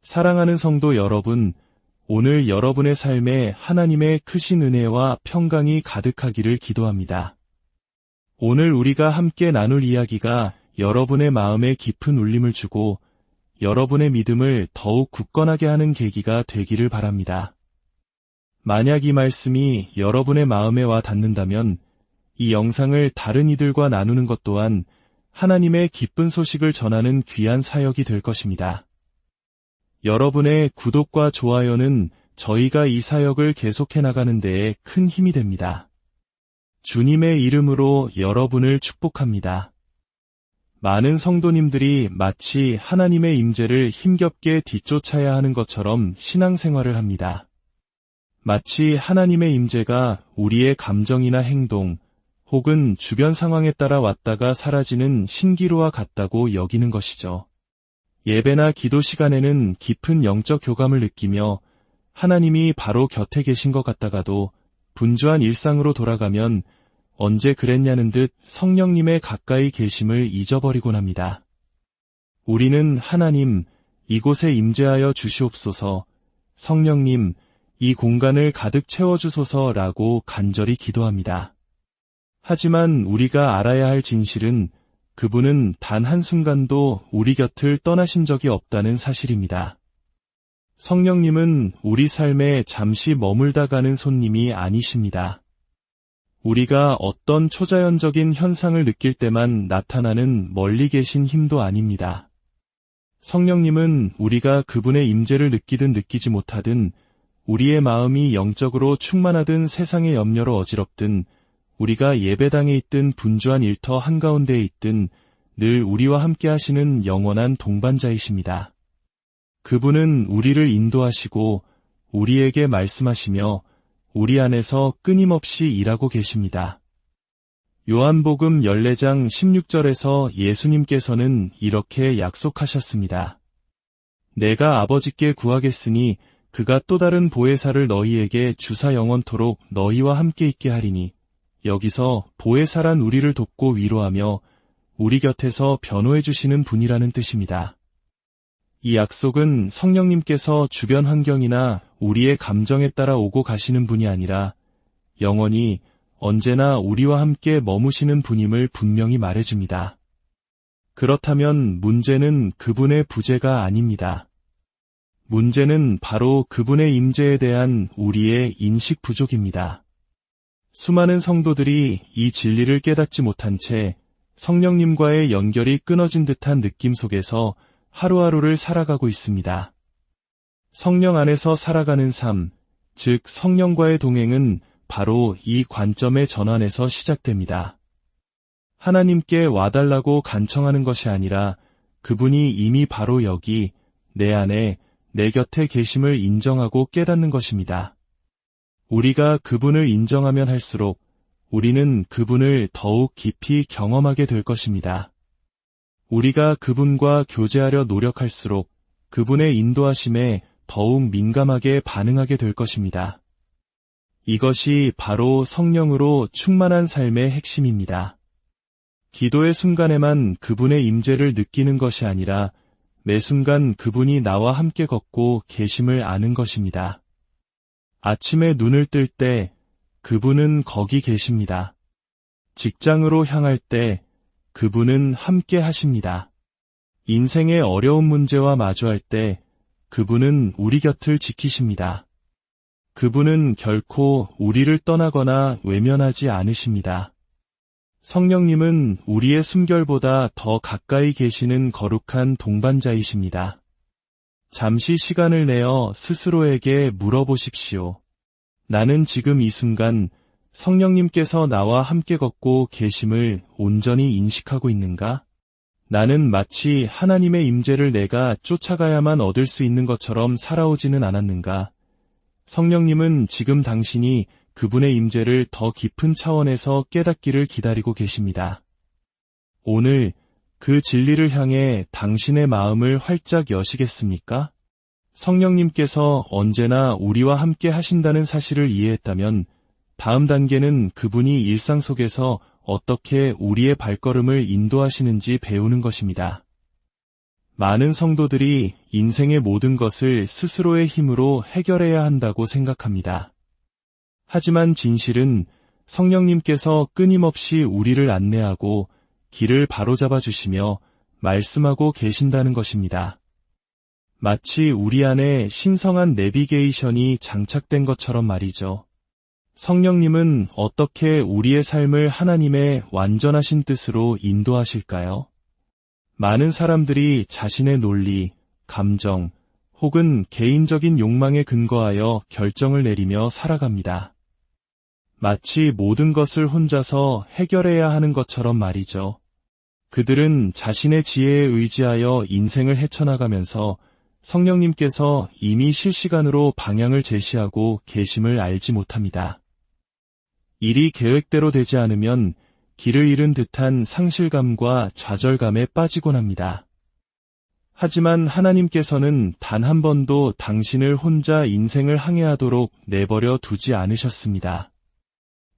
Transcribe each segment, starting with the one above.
사랑하는 성도 여러분, 오늘 여러분의 삶에 하나님의 크신 은혜와 평강이 가득하기를 기도합니다. 오늘 우리가 함께 나눌 이야기가 여러분의 마음에 깊은 울림을 주고 여러분의 믿음을 더욱 굳건하게 하는 계기가 되기를 바랍니다. 만약 이 말씀이 여러분의 마음에 와 닿는다면 이 영상을 다른 이들과 나누는 것 또한 하나님의 기쁜 소식을 전하는 귀한 사역이 될 것입니다. 여러분의 구독과 좋아요는 저희가 이 사역을 계속해 나가는 데에 큰 힘이 됩니다. 주님의 이름으로 여러분을 축복합니다. 많은 성도님들이 마치 하나님의 임재를 힘겹게 뒤쫓아야 하는 것처럼 신앙생활을 합니다. 마치 하나님의 임재가 우리의 감정이나 행동, 혹은 주변 상황에 따라 왔다가 사라지는 신기루와 같다고 여기는 것이죠. 예배나 기도 시간에는 깊은 영적 교감을 느끼며 하나님이 바로 곁에 계신 것 같다가도 분주한 일상으로 돌아가면 언제 그랬냐는 듯 성령님의 가까이 계심을 잊어버리곤 합니다. 우리는 하나님, 이곳에 임재하여 주시옵소서, 성령님, 이 공간을 가득 채워주소서라고 간절히 기도합니다. 하지만 우리가 알아야 할 진실은 그분은 단 한순간도 우리 곁을 떠나신 적이 없다는 사실입니다. 성령님은 우리 삶에 잠시 머물다 가는 손님이 아니십니다. 우리가 어떤 초자연적인 현상을 느낄 때만 나타나는 멀리 계신 힘도 아닙니다. 성령님은 우리가 그분의 임재를 느끼든 느끼지 못하든 우리의 마음이 영적으로 충만하든 세상의 염려로 어지럽든 우리가 예배당에 있든 분주한 일터 한가운데에 있든 늘 우리와 함께 하시는 영원한 동반자이십니다. 그분은 우리를 인도하시고 우리에게 말씀하시며 우리 안에서 끊임없이 일하고 계십니다. 요한복음 14장 16절에서 예수님께서는 이렇게 약속하셨습니다. 내가 아버지께 구하겠으니 그가 또 다른 보혜사를 너희에게 주사 영원토록 너희와 함께 있게 하리니 여기서 보혜사란 우리를 돕고 위로하며 우리 곁에서 변호해 주시는 분이라는 뜻입니다. 이 약속은 성령님께서 주변 환경이나 우리의 감정에 따라 오고 가시는 분이 아니라 영원히 언제나 우리와 함께 머무시는 분임을 분명히 말해줍니다. 그렇다면 문제는 그분의 부재가 아닙니다. 문제는 바로 그분의 임재에 대한 우리의 인식 부족입니다. 수많은 성도들이 이 진리를 깨닫지 못한 채 성령님과의 연결이 끊어진 듯한 느낌 속에서 하루하루를 살아가고 있습니다. 성령 안에서 살아가는 삶, 즉 성령과의 동행은 바로 이 관점의 전환에서 시작됩니다. 하나님께 와달라고 간청하는 것이 아니라 그분이 이미 바로 여기, 내 안에, 내 곁에 계심을 인정하고 깨닫는 것입니다. 우리가 그분을 인정하면 할수록 우리는 그분을 더욱 깊이 경험하게 될 것입니다. 우리가 그분과 교제하려 노력할수록 그분의 인도하심에 더욱 민감하게 반응하게 될 것입니다. 이것이 바로 성령으로 충만한 삶의 핵심입니다. 기도의 순간에만 그분의 임재를 느끼는 것이 아니라 매 순간 그분이 나와 함께 걷고 계심을 아는 것입니다. 아침에 눈을 뜰 때 그분은 거기 계십니다. 직장으로 향할 때 그분은 함께 하십니다. 인생의 어려운 문제와 마주할 때 그분은 우리 곁을 지키십니다. 그분은 결코 우리를 떠나거나 외면하지 않으십니다. 성령님은 우리의 숨결보다 더 가까이 계시는 거룩한 동반자이십니다. 잠시 시간을 내어 스스로에게 물어보십시오. 나는 지금 이 순간 성령님께서 나와 함께 걷고 계심을 온전히 인식하고 있는가? 나는 마치 하나님의 임재를 내가 쫓아가야만 얻을 수 있는 것처럼 살아오지는 않았는가? 성령님은 지금 당신이 그분의 임재를 더 깊은 차원에서 깨닫기를 기다리고 계십니다. 오늘 그 진리를 향해 당신의 마음을 활짝 여시겠습니까? 성령님께서 언제나 우리와 함께 하신다는 사실을 이해했다면 다음 단계는 그분이 일상 속에서 어떻게 우리의 발걸음을 인도하시는지 배우는 것입니다. 많은 성도들이 인생의 모든 것을 스스로의 힘으로 해결해야 한다고 생각합니다. 하지만 진실은 성령님께서 끊임없이 우리를 안내하고 길을 바로잡아 주시며 말씀하고 계신다는 것입니다. 마치 우리 안에 신성한 내비게이션이 장착된 것처럼 말이죠. 성령님은 어떻게 우리의 삶을 하나님의 완전하신 뜻으로 인도하실까요? 많은 사람들이 자신의 논리, 감정, 혹은 개인적인 욕망에 근거하여 결정을 내리며 살아갑니다. 마치 모든 것을 혼자서 해결해야 하는 것처럼 말이죠. 그들은 자신의 지혜에 의지하여 인생을 헤쳐나가면서 성령님께서 이미 실시간으로 방향을 제시하고 계심을 알지 못합니다. 일이 계획대로 되지 않으면 길을 잃은 듯한 상실감과 좌절감에 빠지곤 합니다. 하지만 하나님께서는 단 한 번도 당신을 혼자 인생을 항해하도록 내버려 두지 않으셨습니다.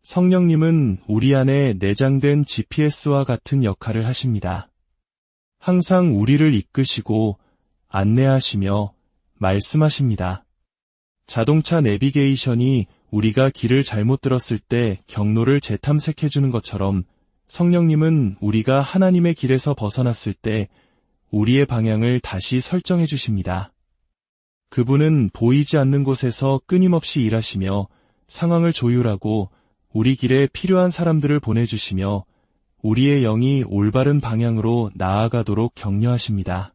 성령님은 우리 안에 내장된 GPS와 같은 역할을 하십니다. 항상 우리를 이끄시고 안내하시며 말씀하십니다. 자동차 내비게이션이 우리가 길을 잘못 들었을 때 경로를 재탐색해주는 것처럼 성령님은 우리가 하나님의 길에서 벗어났을 때 우리의 방향을 다시 설정해 주십니다. 그분은 보이지 않는 곳에서 끊임없이 일하시며 상황을 조율하고 우리 길에 필요한 사람들을 보내주시며 우리의 영이 올바른 방향으로 나아가도록 격려하십니다.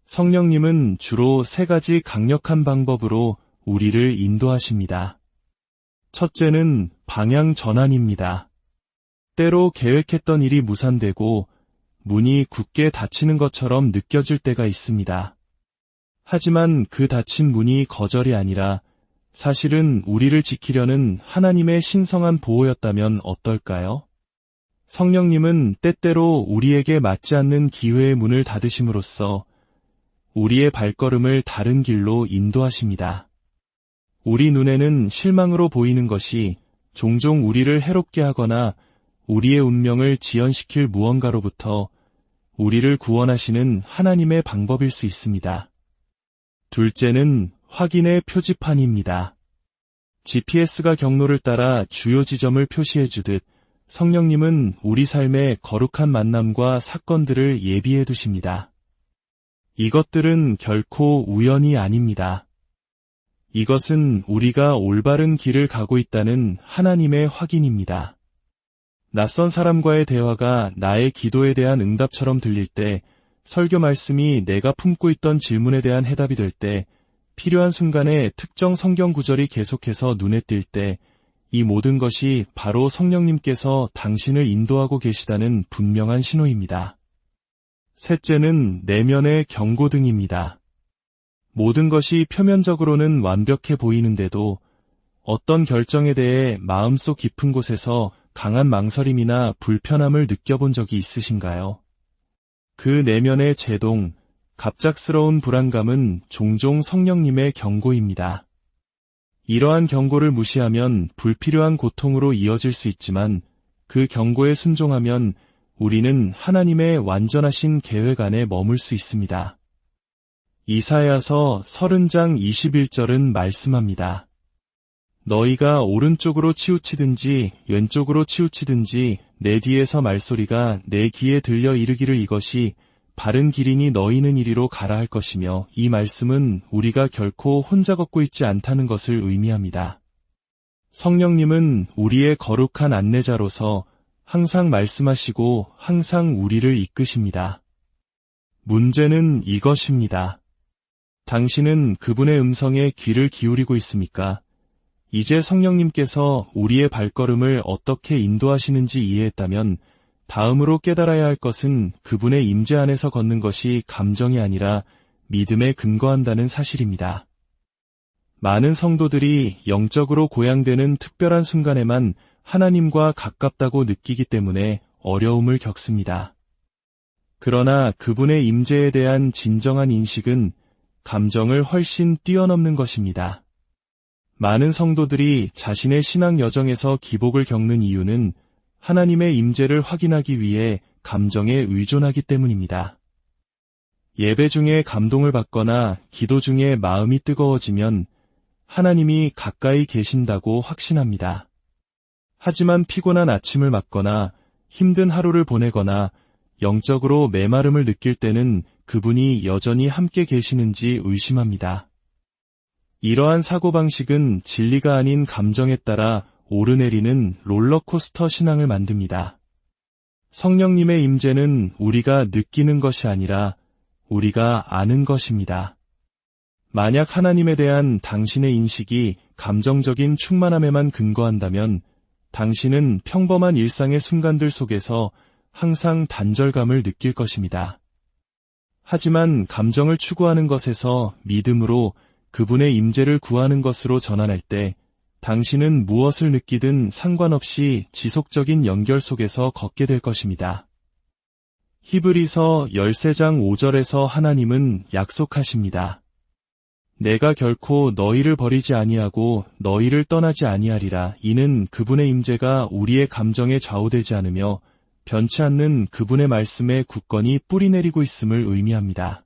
성령님은 주로 3가지 강력한 방법으로 우리를 인도하십니다. 첫째는 방향 전환입니다. 때로 계획했던 일이 무산되고 문이 굳게 닫히는 것처럼 느껴질 때가 있습니다. 하지만 그 닫힌 문이 거절이 아니라 사실은 우리를 지키려는 하나님의 신성한 보호였다면 어떨까요? 성령님은 때때로 우리에게 맞지 않는 기회의 문을 닫으심으로써 우리의 발걸음을 다른 길로 인도하십니다. 우리 눈에는 실망으로 보이는 것이 종종 우리를 해롭게 하거나 우리의 운명을 지연시킬 무언가로부터 우리를 구원하시는 하나님의 방법일 수 있습니다. 둘째는 확인의 표지판입니다. GPS가 경로를 따라 주요 지점을 표시해 주듯 성령님은 우리 삶의 거룩한 만남과 사건들을 예비해 두십니다. 이것들은 결코 우연이 아닙니다. 이것은 우리가 올바른 길을 가고 있다는 하나님의 확인입니다. 낯선 사람과의 대화가 나의 기도에 대한 응답처럼 들릴 때, 설교 말씀이 내가 품고 있던 질문에 대한 해답이 될 때, 필요한 순간에 특정 성경 구절이 계속해서 눈에 띌 때, 이 모든 것이 바로 성령님께서 당신을 인도하고 계시다는 분명한 신호입니다. 셋째는 내면의 경고등입니다. 모든 것이 표면적으로는 완벽해 보이는데도 어떤 결정에 대해 마음속 깊은 곳에서 강한 망설임이나 불편함을 느껴본 적이 있으신가요? 그 내면의 제동, 갑작스러운 불안감은 종종 성령님의 경고입니다. 이러한 경고를 무시하면 불필요한 고통으로 이어질 수 있지만 그 경고에 순종하면 우리는 하나님의 완전하신 계획 안에 머물 수 있습니다. 이사야서 30장 21절은 말씀합니다. 너희가 오른쪽으로 치우치든지 왼쪽으로 치우치든지 내 뒤에서 말소리가 내 귀에 들려 이르기를 이것이 바른 길이니 너희는 이리로 가라 할 것이며, 이 말씀은 우리가 결코 혼자 걷고 있지 않다는 것을 의미합니다. 성령님은 우리의 거룩한 안내자로서 항상 말씀하시고 항상 우리를 이끄십니다. 문제는 이것입니다. 당신은 그분의 음성에 귀를 기울이고 있습니까? 이제 성령님께서 우리의 발걸음을 어떻게 인도하시는지 이해했다면 다음으로 깨달아야 할 것은 그분의 임재 안에서 걷는 것이 감정이 아니라 믿음에 근거한다는 사실입니다. 많은 성도들이 영적으로 고양되는 특별한 순간에만 하나님과 가깝다고 느끼기 때문에 어려움을 겪습니다. 그러나 그분의 임재에 대한 진정한 인식은 감정을 훨씬 뛰어넘는 것입니다. 많은 성도들이 자신의 신앙 여정에서 기복을 겪는 이유는 하나님의 임재를 확인하기 위해 감정에 의존하기 때문입니다. 예배 중에 감동을 받거나 기도 중에 마음이 뜨거워지면 하나님이 가까이 계신다고 확신합니다. 하지만 피곤한 아침을 맞거나 힘든 하루를 보내거나 영적으로 메마름을 느낄 때는 그분이 여전히 함께 계시는지 의심합니다. 이러한 사고방식은 진리가 아닌 감정에 따라 오르내리는 롤러코스터 신앙을 만듭니다. 성령님의 임재는 우리가 느끼는 것이 아니라 우리가 아는 것입니다. 만약 하나님에 대한 당신의 인식이 감정적인 충만함에만 근거한다면 당신은 평범한 일상의 순간들 속에서 항상 단절감을 느낄 것입니다. 하지만 감정을 추구하는 것에서 믿음으로 그분의 임재를 구하는 것으로 전환할 때 당신은 무엇을 느끼든 상관없이 지속적인 연결 속에서 걷게 될 것입니다. 히브리서 13장 5절에서 하나님은 약속하십니다. 내가 결코 너희를 버리지 아니하고 너희를 떠나지 아니하리라. 이는 그분의 임재가 우리의 감정에 좌우되지 않으며 변치 않는 그분의 말씀에 굳건히 뿌리내리고 있음을 의미합니다.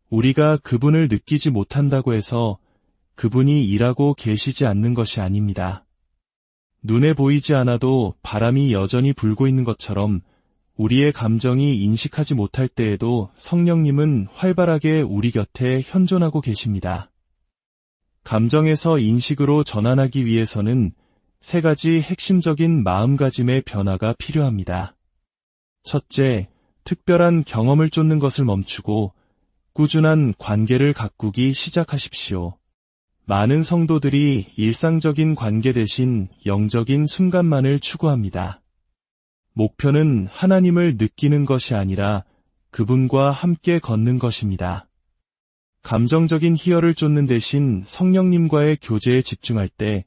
우리가 그분을 느끼지 못한다고 해서 그분이 일하고 계시지 않는 것이 아닙니다. 눈에 보이지 않아도 바람이 여전히 불고 있는 것처럼 우리의 감정이 인식하지 못할 때에도 성령님은 활발하게 우리 곁에 현존하고 계십니다. 감정에서 인식으로 전환하기 위해서는 세 가지 핵심적인 마음가짐의 변화가 필요합니다. 첫째, 특별한 경험을 쫓는 것을 멈추고 꾸준한 관계를 가꾸기 시작하십시오. 많은 성도들이 일상적인 관계 대신 영적인 순간만을 추구합니다. 목표는 하나님을 느끼는 것이 아니라 그분과 함께 걷는 것입니다. 감정적인 희열을 쫓는 대신 성령님과의 교제에 집중할 때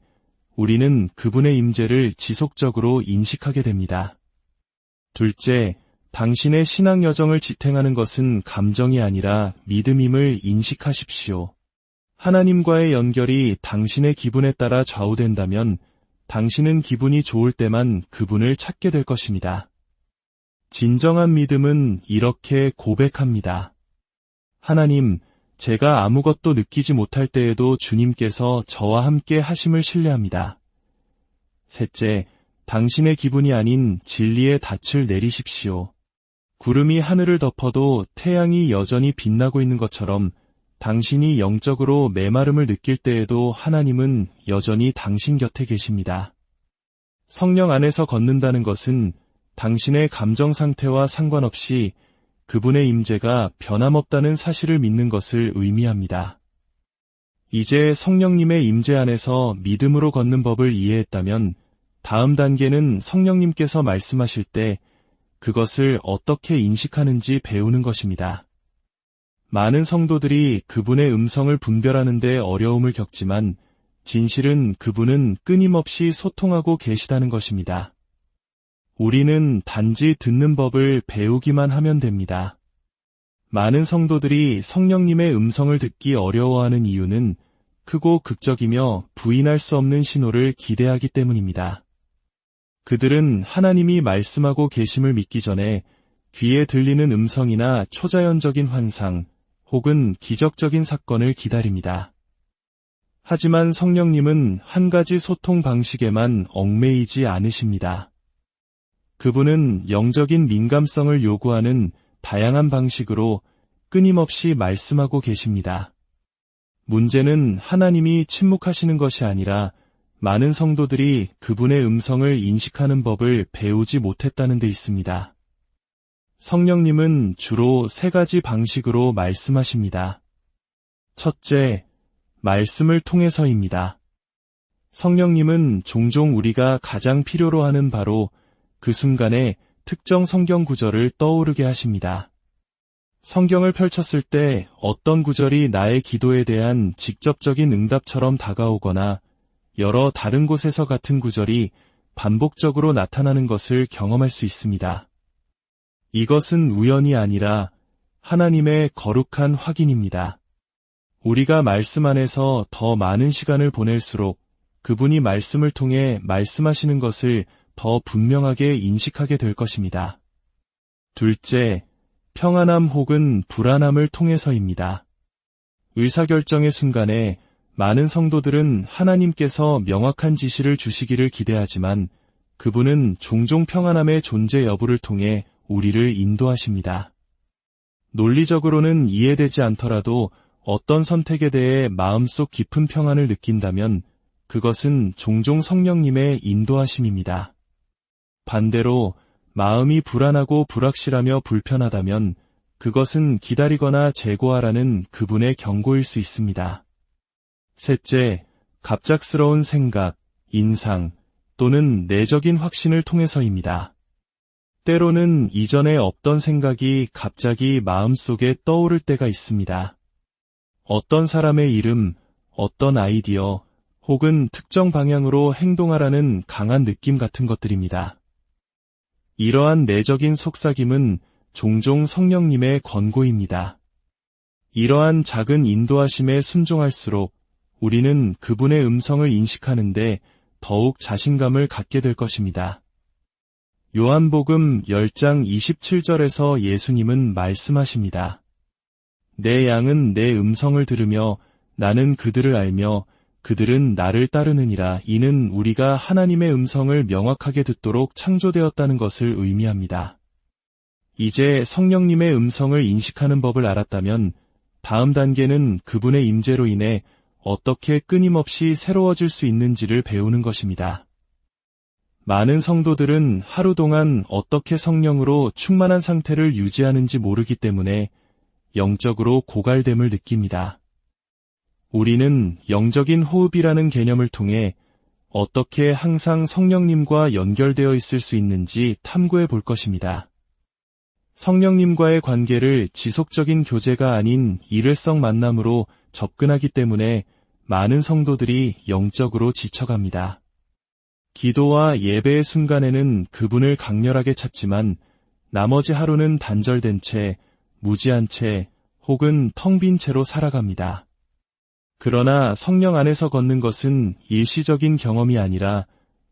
우리는 그분의 임재를 지속적으로 인식하게 됩니다. 둘째, 당신의 신앙 여정을 지탱하는 것은 감정이 아니라 믿음임을 인식하십시오. 하나님과의 연결이 당신의 기분에 따라 좌우된다면 당신은 기분이 좋을 때만 그분을 찾게 될 것입니다. 진정한 믿음은 이렇게 고백합니다. 하나님, 제가 아무것도 느끼지 못할 때에도 주님께서 저와 함께 하심을 신뢰합니다. 셋째, 당신의 기분이 아닌 진리의 닻을 내리십시오. 구름이 하늘을 덮어도 태양이 여전히 빛나고 있는 것처럼 당신이 영적으로 메마름을 느낄 때에도 하나님은 여전히 당신 곁에 계십니다. 성령 안에서 걷는다는 것은 당신의 감정 상태와 상관없이 그분의 임재가 변함없다는 사실을 믿는 것을 의미합니다. 이제 성령님의 임재 안에서 믿음으로 걷는 법을 이해했다면 다음 단계는 성령님께서 말씀하실 때 그것을 어떻게 인식하는지 배우는 것입니다. 많은 성도들이 그분의 음성을 분별하는 데 어려움을 겪지만 진실은 그분은 끊임없이 소통하고 계시다는 것입니다. 우리는 단지 듣는 법을 배우기만 하면 됩니다. 많은 성도들이 성령님의 음성을 듣기 어려워하는 이유는 크고 극적이며 부인할 수 없는 신호를 기대하기 때문입니다. 그들은 하나님이 말씀하고 계심을 믿기 전에 귀에 들리는 음성이나 초자연적인 환상, 혹은 기적적인 사건을 기다립니다. 하지만 성령님은 한 가지 소통 방식에만 얽매이지 않으십니다. 그분은 영적인 민감성을 요구하는 다양한 방식으로 끊임없이 말씀하고 계십니다. 문제는 하나님이 침묵하시는 것이 아니라 많은 성도들이 그분의 음성을 인식하는 법을 배우지 못했다는 데 있습니다. 성령님은 주로 세 가지 방식으로 말씀하십니다. 첫째, 말씀을 통해서입니다. 성령님은 종종 우리가 가장 필요로 하는 바로 그 순간에 특정 성경 구절을 떠오르게 하십니다. 성경을 펼쳤을 때 어떤 구절이 나의 기도에 대한 직접적인 응답처럼 다가오거나 여러 다른 곳에서 같은 구절이 반복적으로 나타나는 것을 경험할 수 있습니다. 이것은 우연이 아니라 하나님의 거룩한 확인입니다. 우리가 말씀 안에서 더 많은 시간을 보낼수록 그분이 말씀을 통해 말씀하시는 것을 더 분명하게 인식하게 될 것입니다. 둘째, 평안함 혹은 불안함을 통해서입니다. 의사결정의 순간에 많은 성도들은 하나님께서 명확한 지시를 주시기를 기대하지만 그분은 종종 평안함의 존재 여부를 통해 우리를 인도하십니다. 논리적으로는 이해되지 않더라도 어떤 선택에 대해 마음속 깊은 평안을 느낀다면 그것은 종종 성령님의 인도하심입니다. 반대로 마음이 불안하고 불확실하며 불편하다면 그것은 기다리거나 재고하라는 그분의 경고일 수 있습니다. 셋째, 갑작스러운 생각, 인상 또는 내적인 확신을 통해서입니다. 때로는 이전에 없던 생각이 갑자기 마음속에 떠오를 때가 있습니다. 어떤 사람의 이름, 어떤 아이디어, 혹은 특정 방향으로 행동하라는 강한 느낌 같은 것들입니다. 이러한 내적인 속삭임은 종종 성령님의 권고입니다. 이러한 작은 인도하심에 순종할수록 우리는 그분의 음성을 인식하는데 더욱 자신감을 갖게 될 것입니다. 요한복음 10장 27절에서 예수님은 말씀하십니다. 내 양은 내 음성을 들으며 나는 그들을 알며 그들은 나를 따르느니라. 이는 우리가 하나님의 음성을 명확하게 듣도록 창조되었다는 것을 의미합니다. 이제 성령님의 음성을 인식하는 법을 알았다면 다음 단계는 그분의 임재로 인해 어떻게 끊임없이 새로워질 수 있는지를 배우는 것입니다. 많은 성도들은 하루 동안 어떻게 성령으로 충만한 상태를 유지하는지 모르기 때문에 영적으로 고갈됨을 느낍니다. 우리는 영적인 호흡이라는 개념을 통해 어떻게 항상 성령님과 연결되어 있을 수 있는지 탐구해 볼 것입니다. 성령님과의 관계를 지속적인 교제가 아닌 일회성 만남으로 접근하기 때문에 많은 성도들이 영적으로 지쳐갑니다. 기도와 예배의 순간에는 그분을 강렬하게 찾지만 나머지 하루는 단절된 채, 무지한 채 혹은 텅 빈 채로 살아갑니다. 그러나 성령 안에서 걷는 것은 일시적인 경험이 아니라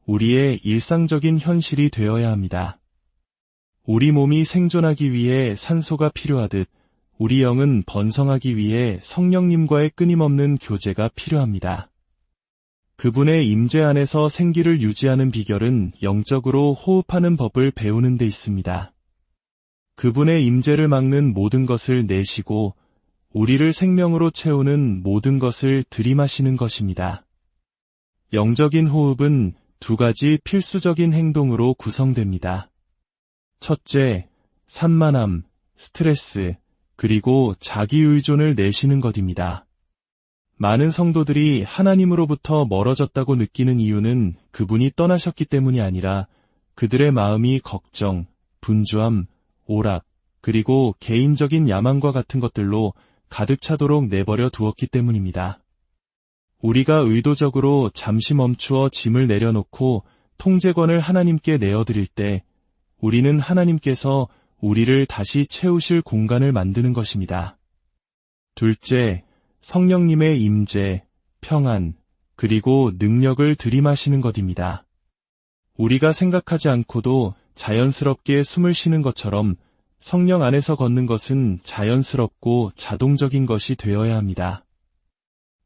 우리의 일상적인 현실이 되어야 합니다. 우리 몸이 생존하기 위해 산소가 필요하듯 우리 영은 번성하기 위해 성령님과의 끊임없는 교제가 필요합니다. 그분의 임재 안에서 생기를 유지하는 비결은 영적으로 호흡하는 법을 배우는 데 있습니다. 그분의 임재를 막는 모든 것을 내쉬고 우리를 생명으로 채우는 모든 것을 들이마시는 것입니다. 영적인 호흡은 두 가지 필수적인 행동으로 구성됩니다. 첫째, 산만함, 스트레스, 그리고 자기의존을 내쉬는 것입니다. 많은 성도들이 하나님으로부터 멀어졌다고 느끼는 이유는 그분이 떠나셨기 때문이 아니라 그들의 마음이 걱정, 분주함, 오락, 그리고 개인적인 야망과 같은 것들로 가득 차도록 내버려 두었기 때문입니다. 우리가 의도적으로 잠시 멈추어 짐을 내려놓고 통제권을 하나님께 내어드릴 때 우리는 하나님께서 우리를 다시 채우실 공간을 만드는 것입니다. 둘째, 성령님의 임재, 평안, 그리고 능력을 들이마시는 것입니다. 우리가 생각하지 않고도 자연스럽게 숨을 쉬는 것처럼 성령 안에서 걷는 것은 자연스럽고 자동적인 것이 되어야 합니다.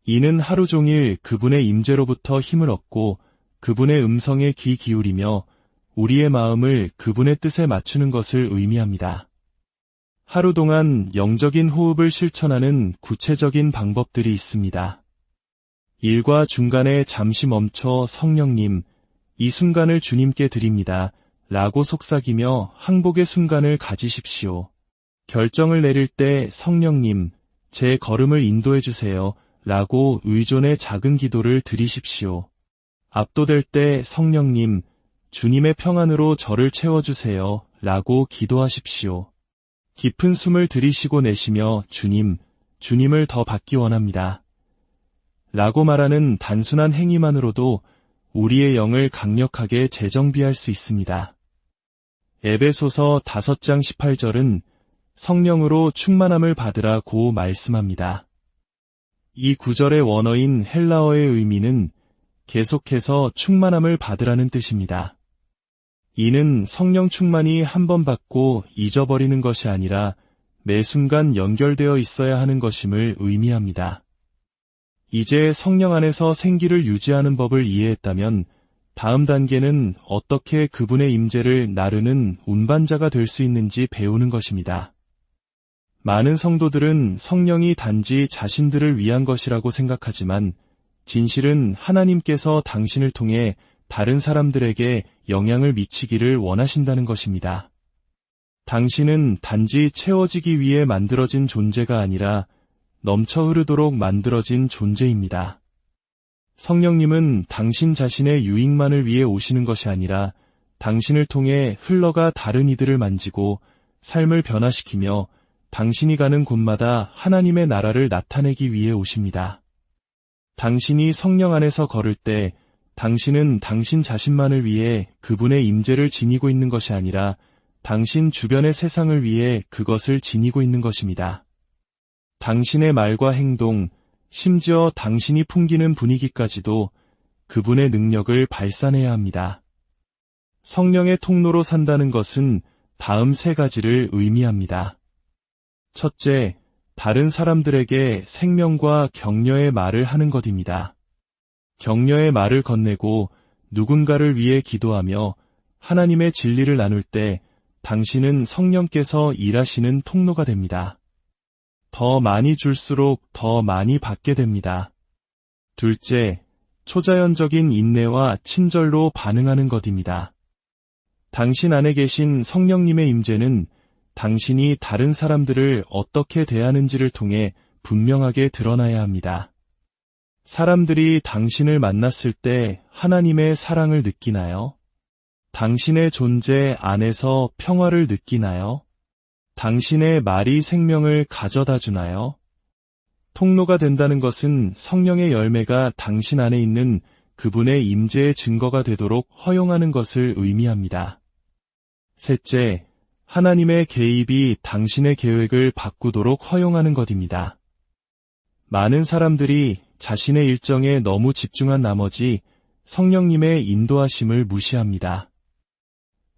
이는 하루 종일 그분의 임재로부터 힘을 얻고 그분의 음성에 귀 기울이며 우리의 마음을 그분의 뜻에 맞추는 것을 의미합니다. 하루 동안 영적인 호흡을 실천하는 구체적인 방법들이 있습니다. 일과 중간에 잠시 멈춰 성령님, 이 순간을 주님께 드립니다. 라고 속삭이며 항복의 순간을 가지십시오. 결정을 내릴 때 성령님, 제 걸음을 인도해 주세요. 라고 의존의 작은 기도를 드리십시오. 압도될 때 성령님, 주님의 평안으로 저를 채워주세요. 라고 기도하십시오. 깊은 숨을 들이쉬고 내쉬며 주님을 더 받기 원합니다. 라고 말하는 단순한 행위만으로도 우리의 영을 강력하게 재정비할 수 있습니다. 에베소서 5장 18절은 성령으로 충만함을 받으라고 말씀합니다. 이 구절의 원어인 헬라어의 의미는 계속해서 충만함을 받으라는 뜻입니다. 이는 성령 충만이 한 번 받고 잊어버리는 것이 아니라 매 순간 연결되어 있어야 하는 것임을 의미합니다. 이제 성령 안에서 생기를 유지하는 법을 이해했다면 다음 단계는 어떻게 그분의 임재를 나르는 운반자가 될 수 있는지 배우는 것입니다. 많은 성도들은 성령이 단지 자신들을 위한 것이라고 생각하지만 진실은 하나님께서 당신을 통해 다른 사람들에게 영향을 미치기를 원하신다는 것입니다. 당신은 단지 채워지기 위해 만들어진 존재가 아니라 넘쳐 흐르도록 만들어진 존재입니다. 성령님은 당신 자신의 유익만을 위해 오시는 것이 아니라 당신을 통해 흘러가 다른 이들을 만지고 삶을 변화시키며 당신이 가는 곳마다 하나님의 나라를 나타내기 위해 오십니다. 당신이 성령 안에서 걸을 때 당신은 당신 자신만을 위해 그분의 임재를 지니고 있는 것이 아니라 당신 주변의 세상을 위해 그것을 지니고 있는 것입니다. 당신의 말과 행동, 심지어 당신이 풍기는 분위기까지도 그분의 능력을 발산해야 합니다. 성령의 통로로 산다는 것은 다음 세 가지를 의미합니다. 첫째, 다른 사람들에게 생명과 격려의 말을 하는 것입니다. 격려의 말을 건네고 누군가를 위해 기도하며 하나님의 진리를 나눌 때 당신은 성령께서 일하시는 통로가 됩니다. 더 많이 줄수록 더 많이 받게 됩니다. 둘째, 초자연적인 인내와 친절로 반응하는 것입니다. 당신 안에 계신 성령님의 임재는 당신이 다른 사람들을 어떻게 대하는지를 통해 분명하게 드러나야 합니다. 사람들이 당신을 만났을 때 하나님의 사랑을 느끼나요? 당신의 존재 안에서 평화를 느끼나요? 당신의 말이 생명을 가져다 주나요? 통로가 된다는 것은 성령의 열매가 당신 안에 있는 그분의 임재의 증거가 되도록 허용하는 것을 의미합니다. 셋째, 하나님의 개입이 당신의 계획을 바꾸도록 허용하는 것입니다. 많은 사람들이 자신의 일정에 너무 집중한 나머지 성령님의 인도하심을 무시합니다.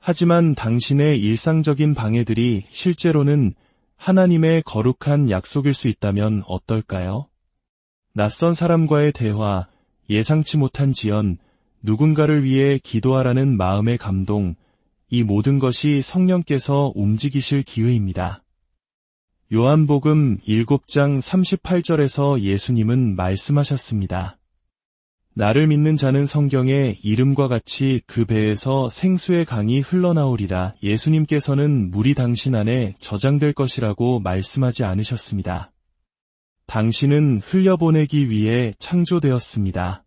하지만 당신의 일상적인 방해들이 실제로는 하나님의 거룩한 약속일 수 있다면 어떨까요? 낯선 사람과의 대화, 예상치 못한 지연, 누군가를 위해 기도하라는 마음의 감동, 이 모든 것이 성령께서 움직이실 기회입니다. 요한복음 7장 38절에서 예수님은 말씀하셨습니다. 나를 믿는 자는 성경에 이름과 같이 그 배에서 생수의 강이 흘러나오리라. 예수님께서는 물이 당신 안에 저장될 것이라고 말씀하지 않으셨습니다. 당신은 흘려보내기 위해 창조되었습니다.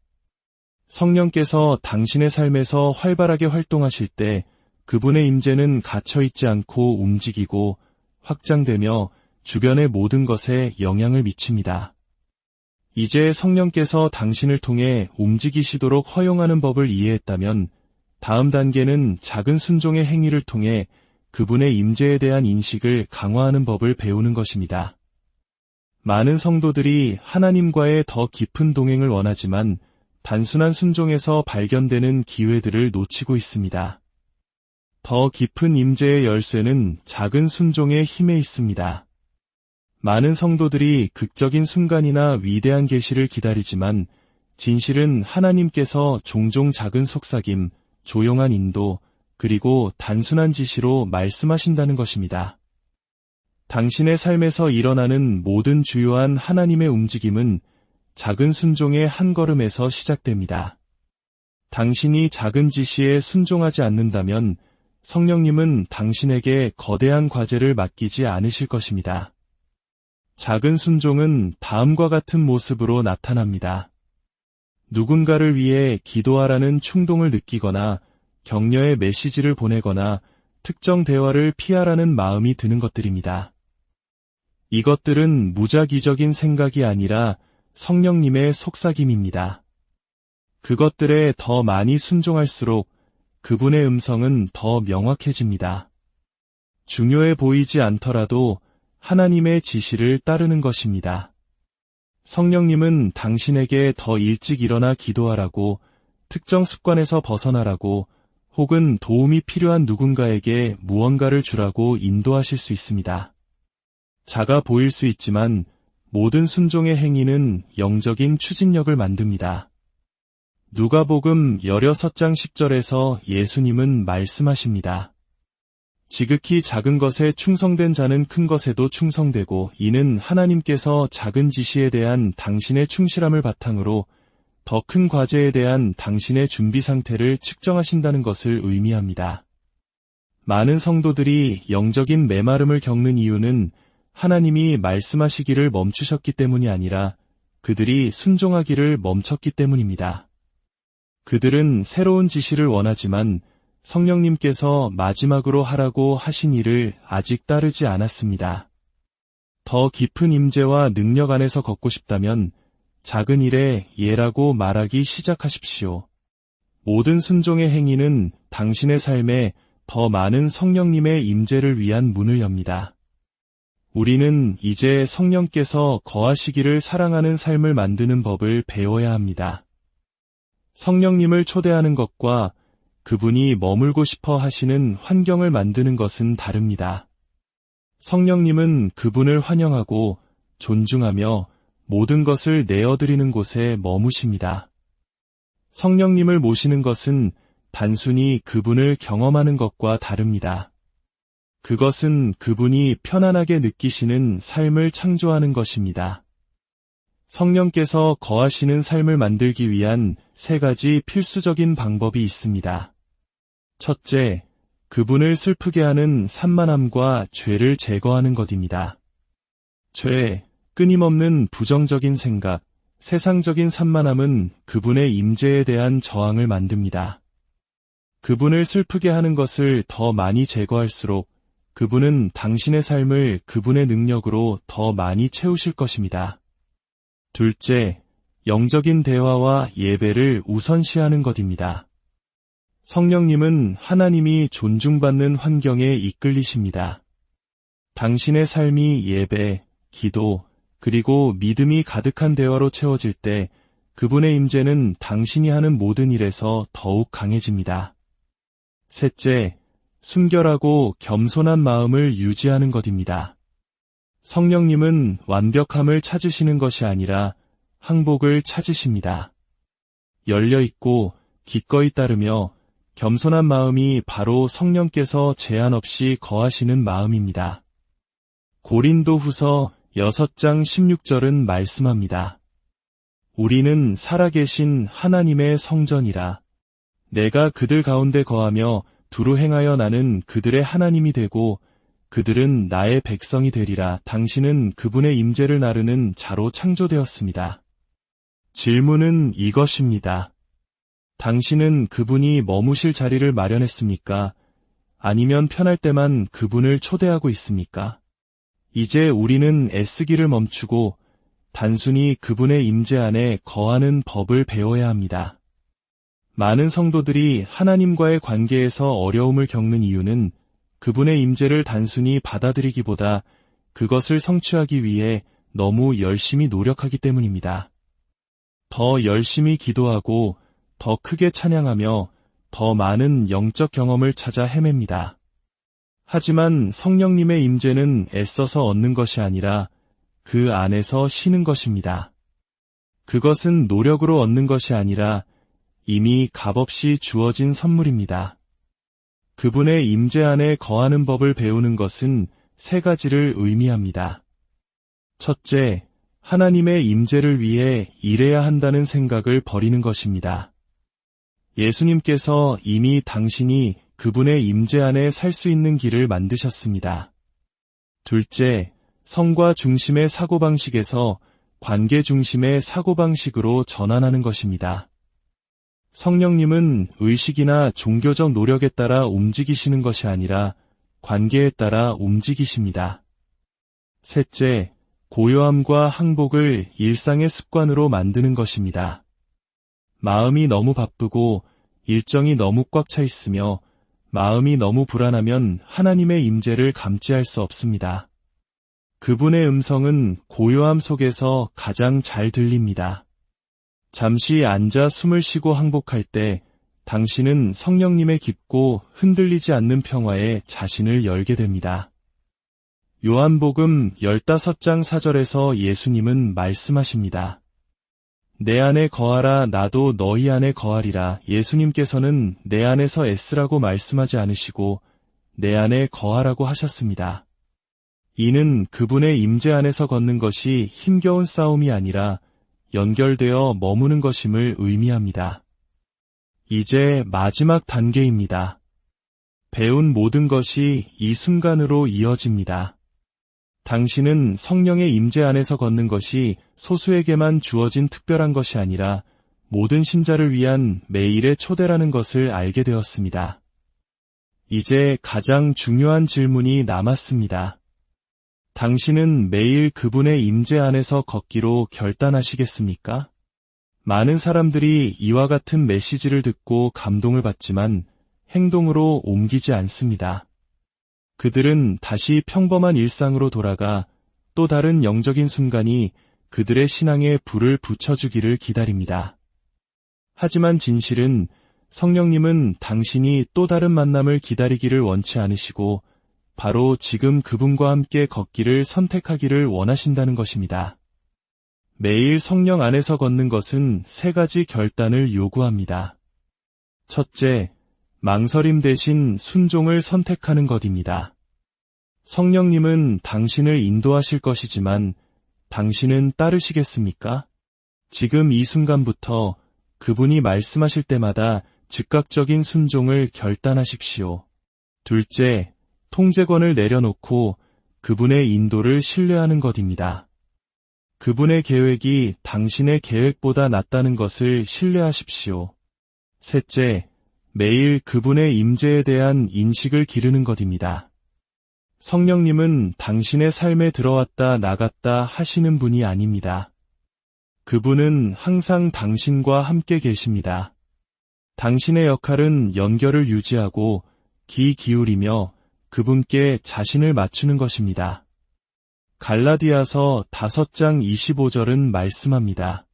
성령께서 당신의 삶에서 활발하게 활동하실 때 그분의 임재는 갇혀있지 않고 움직이고 확장되며 주변의 모든 것에 영향을 미칩니다. 이제 성령께서 당신을 통해 움직이시도록 허용하는 법을 이해했다면 다음 단계는 작은 순종의 행위를 통해 그분의 임재에 대한 인식을 강화하는 법을 배우는 것입니다. 많은 성도들이 하나님과의 더 깊은 동행을 원하지만 단순한 순종에서 발견되는 기회들을 놓치고 있습니다. 더 깊은 임재의 열쇠는 작은 순종의 힘에 있습니다. 많은 성도들이 극적인 순간이나 위대한 계시를 기다리지만 진실은 하나님께서 종종 작은 속삭임, 조용한 인도, 그리고 단순한 지시로 말씀하신다는 것입니다. 당신의 삶에서 일어나는 모든 주요한 하나님의 움직임은 작은 순종의 한 걸음에서 시작됩니다. 당신이 작은 지시에 순종하지 않는다면 성령님은 당신에게 거대한 과제를 맡기지 않으실 것입니다. 작은 순종은 다음과 같은 모습으로 나타납니다. 누군가를 위해 기도하라는 충동을 느끼거나 격려의 메시지를 보내거나 특정 대화를 피하라는 마음이 드는 것들입니다. 이것들은 무작위적인 생각이 아니라 성령님의 속삭임입니다. 그것들에 더 많이 순종할수록 그분의 음성은 더 명확해집니다. 중요해 보이지 않더라도 하나님의 지시를 따르는 것입니다. 성령님은 당신에게 더 일찍 일어나 기도하라고, 특정 습관에서 벗어나라고, 혹은 도움이 필요한 누군가에게 무언가를 주라고 인도하실 수 있습니다. 작아 보일 수 있지만 모든 순종의 행위는 영적인 추진력을 만듭니다. 누가복음 16장 10절에서 예수님은 말씀하십니다. 지극히 작은 것에 충성된 자는 큰 것에도 충성되고 이는 하나님께서 작은 지시에 대한 당신의 충실함을 바탕으로 더 큰 과제에 대한 당신의 준비 상태를 측정하신다는 것을 의미합니다. 많은 성도들이 영적인 메마름을 겪는 이유는 하나님이 말씀하시기를 멈추셨기 때문이 아니라 그들이 순종하기를 멈췄기 때문입니다. 그들은 새로운 지시를 원하지만 성령님께서 마지막으로 하라고 하신 일을 아직 따르지 않았습니다. 더 깊은 임재와 능력 안에서 걷고 싶다면 작은 일에 예라고 말하기 시작하십시오. 모든 순종의 행위는 당신의 삶에 더 많은 성령님의 임재를 위한 문을 엽니다. 우리는 이제 성령께서 거하시기를 사랑하는 삶을 만드는 법을 배워야 합니다. 성령님을 초대하는 것과 그분이 머물고 싶어 하시는 환경을 만드는 것은 다릅니다. 성령님은 그분을 환영하고 존중하며 모든 것을 내어드리는 곳에 머무십니다. 성령님을 모시는 것은 단순히 그분을 경험하는 것과 다릅니다. 그것은 그분이 편안하게 느끼시는 삶을 창조하는 것입니다. 성령께서 거하시는 삶을 만들기 위한 3가지 필수적인 방법이 있습니다. 첫째, 그분을 슬프게 하는 산만함과 죄를 제거하는 것입니다. 죄, 끊임없는 부정적인 생각, 세상적인 산만함은 그분의 임재에 대한 저항을 만듭니다. 그분을 슬프게 하는 것을 더 많이 제거할수록 그분은 당신의 삶을 그분의 능력으로 더 많이 채우실 것입니다. 둘째, 영적인 대화와 예배를 우선시하는 것입니다. 성령님은 하나님이 존중받는 환경에 이끌리십니다. 당신의 삶이 예배, 기도, 그리고 믿음이 가득한 대화로 채워질 때 그분의 임재는 당신이 하는 모든 일에서 더욱 강해집니다. 셋째, 순결하고 겸손한 마음을 유지하는 것입니다. 성령님은 완벽함을 찾으시는 것이 아니라 항복을 찾으십니다. 열려있고 기꺼이 따르며 겸손한 마음이 바로 성령께서 제한 없이 거하시는 마음입니다. 고린도후서 6장 16절은 말씀합니다. 우리는 살아계신 하나님의 성전이라. 내가 그들 가운데 거하며 두루 행하여 나는 그들의 하나님이 되고 그들은 나의 백성이 되리라. 당신은 그분의 임재를 나르는 자로 창조되었습니다. 질문은 이것입니다. 당신은 그분이 머무실 자리를 마련했습니까? 아니면 편할 때만 그분을 초대하고 있습니까? 이제 우리는 애쓰기를 멈추고 단순히 그분의 임재 안에 거하는 법을 배워야 합니다. 많은 성도들이 하나님과의 관계에서 어려움을 겪는 이유는 그분의 임재를 단순히 받아들이기보다 그것을 성취하기 위해 너무 열심히 노력하기 때문입니다. 더 열심히 기도하고 더 크게 찬양하며 더 많은 영적 경험을 찾아 헤맵니다. 하지만 성령님의 임재는 애써서 얻는 것이 아니라 그 안에서 쉬는 것입니다. 그것은 노력으로 얻는 것이 아니라 이미 값없이 주어진 선물입니다. 그분의 임재 안에 거하는 법을 배우는 것은 3가지를 의미합니다. 첫째, 하나님의 임재를 위해 일해야 한다는 생각을 버리는 것입니다. 예수님께서 이미 당신이 그분의 임재 안에 살 수 있는 길을 만드셨습니다. 둘째, 성과 중심의 사고방식에서 관계 중심의 사고방식으로 전환하는 것입니다. 성령님은 의식이나 종교적 노력에 따라 움직이시는 것이 아니라 관계에 따라 움직이십니다. 셋째, 고요함과 항복을 일상의 습관으로 만드는 것입니다. 마음이 너무 바쁘고 일정이 너무 꽉 차 있으며 마음이 너무 불안하면 하나님의 임재를 감지할 수 없습니다. 그분의 음성은 고요함 속에서 가장 잘 들립니다. 잠시 앉아 숨을 쉬고 항복할 때 당신은 성령님의 깊고 흔들리지 않는 평화에 자신을 열게 됩니다. 요한복음 15장 4절에서 예수님은 말씀하십니다. 내 안에 거하라 나도 너희 안에 거하리라. 예수님께서는 내 안에서 애쓰라고 말씀하지 않으시고 내 안에 거하라고 하셨습니다. 이는 그분의 임재 안에서 걷는 것이 힘겨운 싸움이 아니라 연결되어 머무는 것임을 의미합니다. 이제 마지막 단계입니다. 배운 모든 것이 이 순간으로 이어집니다. 당신은 성령의 임재 안에서 걷는 것이 소수에게만 주어진 특별한 것이 아니라 모든 신자를 위한 매일의 초대라는 것을 알게 되었습니다. 이제 가장 중요한 질문이 남았습니다. 당신은 매일 그분의 임재 안에서 걷기로 결단하시겠습니까? 많은 사람들이 이와 같은 메시지를 듣고 감동을 받지만 행동으로 옮기지 않습니다. 그들은 다시 평범한 일상으로 돌아가 또 다른 영적인 순간이 그들의 신앙에 불을 붙여주기를 기다립니다. 하지만 진실은 성령님은 당신이 또 다른 만남을 기다리기를 원치 않으시고 바로 지금 그분과 함께 걷기를 선택하기를 원하신다는 것입니다. 매일 성령 안에서 걷는 것은 3가지 결단을 요구합니다. 첫째, 망설임 대신 순종을 선택하는 것입니다. 성령님은 당신을 인도하실 것이지만 당신은 따르시겠습니까? 지금 이 순간부터 그분이 말씀하실 때마다 즉각적인 순종을 결단하십시오. 둘째, 통제권을 내려놓고 그분의 인도를 신뢰하는 것입니다. 그분의 계획이 당신의 계획보다 낫다는 것을 신뢰하십시오. 셋째, 매일 그분의 임재에 대한 인식을 기르는 것입니다. 성령님은 당신의 삶에 들어왔다 나갔다 하시는 분이 아닙니다. 그분은 항상 당신과 함께 계십니다. 당신의 역할은 연결을 유지하고 귀 기울이며 그분께 자신을 맞추는 것입니다. 갈라디아서 5장 25절은 말씀합니다.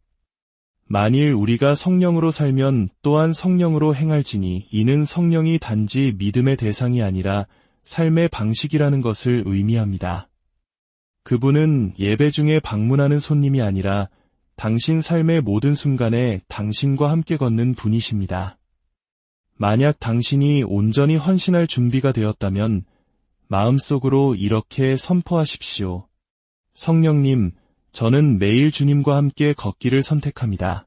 만일 우리가 성령으로 살면 또한 성령으로 행할지니 이는 성령이 단지 믿음의 대상이 아니라 삶의 방식이라는 것을 의미합니다. 그분은 예배 중에 방문하는 손님이 아니라 당신 삶의 모든 순간에 당신과 함께 걷는 분이십니다. 만약 당신이 온전히 헌신할 준비가 되었다면 마음속으로 이렇게 선포하십시오. 성령님, 저는 매일 주님과 함께 걷기를 선택합니다.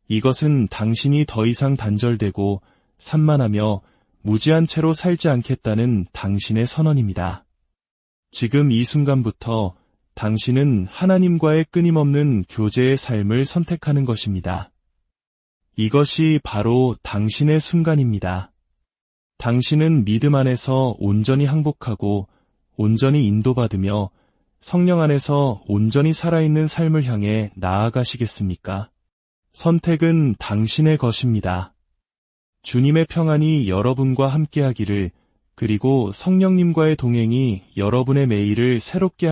이것은 당신이 더 이상 단절되고 산만하며 무지한 채로 살지 않겠다는 당신의 선언입니다. 지금 이 순간부터 당신은 하나님과의 끊임없는 교제의 삶을 선택하는 것입니다. 이것이 바로 당신의 순간입니다. 당신은 믿음 안에서 온전히 항복하고 온전히 인도받으며 성령 안에서 온전히 살아있는 삶을 향해 나아가시겠습니까? 선택은 당신의 것입니다. 주님의 평안이 여러분과 함께하기를, 그리고 성령님과의 동행이 여러분의 매일을 새롭게